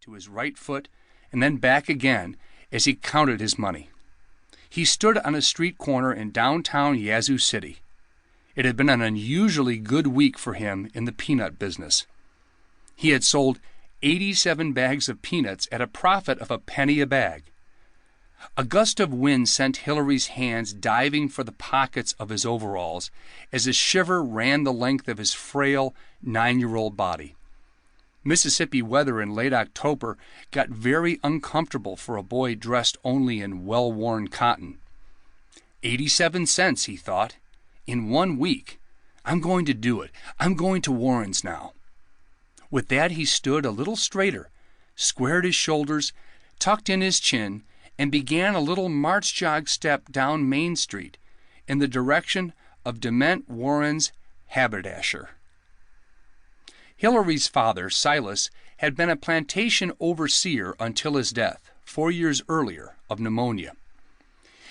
to his right foot and then back again as he counted his money. He stood on a street corner in downtown Yazoo City. It had been an unusually good week for him in the peanut business. He had sold 87 bags of peanuts at a profit of a penny a bag. A gust of wind sent Hillary's hands diving for the pockets of his overalls as a shiver ran the length of his frail 9-year-old body. Mississippi weather in late October got very uncomfortable for a boy dressed only in well-worn cotton. 87 cents, he thought, in 1 week. I'm going to do it. I'm going to Warren's now. With that, he stood a little straighter, squared his shoulders, tucked in his chin, and began a little march jog step down Main Street in the direction of Dement Warren's haberdasher. Hillary's father, Silas, had been a plantation overseer until his death, 4 years earlier, of pneumonia.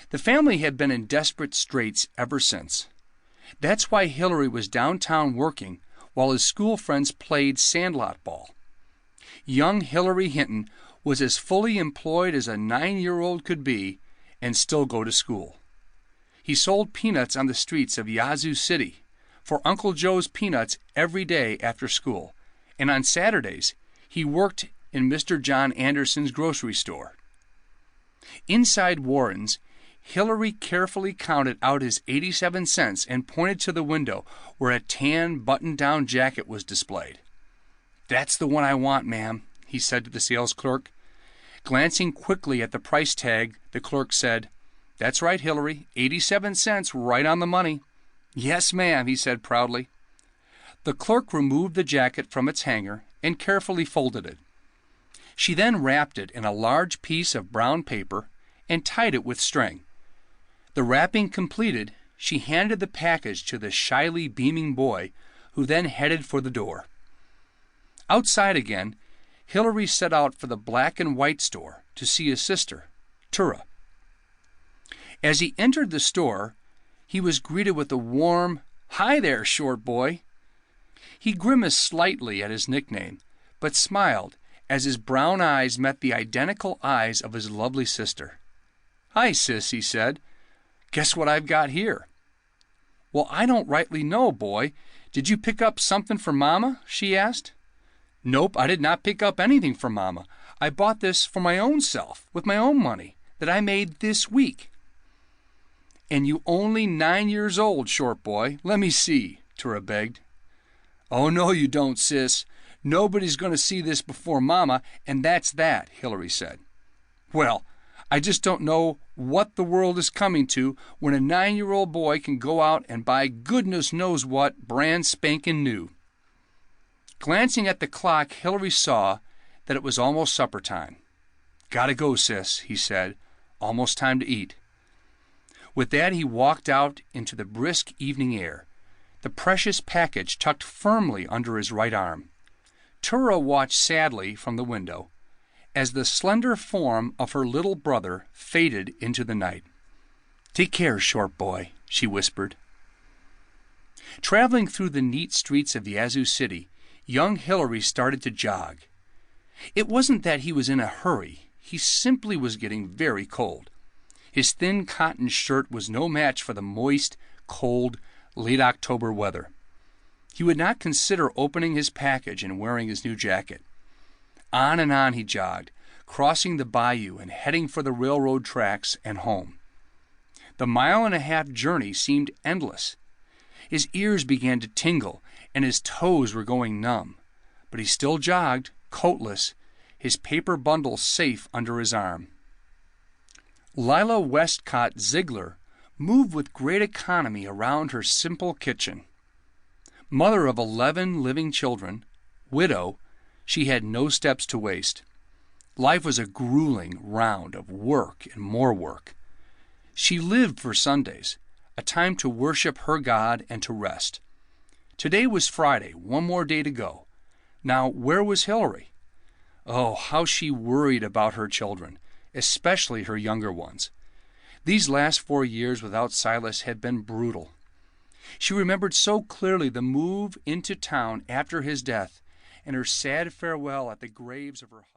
The family had been in desperate straits ever since. That's why Hillary was downtown working while his school friends played sandlot ball. Young Hillary Hinton was as fully employed as a 9-year-old could be and still go to school. He sold peanuts on the streets of Yazoo City for Uncle Joe's Peanuts every day after school, and on Saturdays he worked in Mr. John Anderson's grocery store. Inside Warren's, Hillary carefully counted out his 87 cents and pointed to the window where a tan button-down jacket was displayed. "That's the one I want, ma'am," he said to the sales clerk. Glancing quickly at the price tag, the clerk said, "That's right, Hillary, 87 cents, right on the money." "Yes, ma'am," he said proudly. The clerk removed the jacket from its hanger and carefully folded it. She then wrapped it in a large piece of brown paper and tied it with string. The wrapping completed, she handed the package to the shyly beaming boy, who then headed for the door. Outside again, Hillary set out for the black and white store to see his sister, Tura. As he entered the store, he was greeted with a warm, "Hi there, short boy." He grimaced slightly at his nickname, but smiled as his brown eyes met the identical eyes of his lovely sister. "Hi, sis," he said. "Guess what I've got here?" "Well, I don't rightly know, boy. Did you pick up something for Mama?" she asked. "Nope, I did not pick up anything for Mama. I bought this for my own self, with my own money, that I made this week." "And you only 9 years old, short boy. Let me see," Tura begged. "Oh, no, you don't, sis. Nobody's going to see this before Mama, and that's that," Hillary said. "Well, I just don't know what the world is coming to when a 9-year-old boy can go out and buy goodness knows what brand spanking new." Glancing at the clock, Hillary saw that it was almost supper time. "Gotta go, sis," he said. "Almost time to eat." With that, he walked out into the brisk evening air, the precious package tucked firmly under his right arm. Tura watched sadly from the window as the slender form of her little brother faded into the night. "Take care, short boy," she whispered. Traveling through the neat streets of Yazoo City, young Hillary started to jog. It wasn't that he was in a hurry. He simply was getting very cold. His thin cotton shirt was no match for the moist, cold, late October weather. He would not consider opening his package and wearing his new jacket. On and on he jogged, crossing the bayou and heading for the railroad tracks and home. The 1.5-mile journey seemed endless. His ears began to tingle, and his toes were going numb. But he still jogged, coatless, his paper bundle safe under his arm. Lila Westcott Ziglar moved with great economy around her simple kitchen. Mother of 11 living children, widow, she had no steps to waste. Life was a grueling round of work and more work. She lived for Sundays, a time to worship her God and to rest. Today was Friday, one more day to go. Now, where was Hillary? Oh, how she worried about her children, especially her younger ones. These last 4 years without Silas had been brutal. She remembered so clearly the move into town after his death and her sad farewell at the graves of her husband.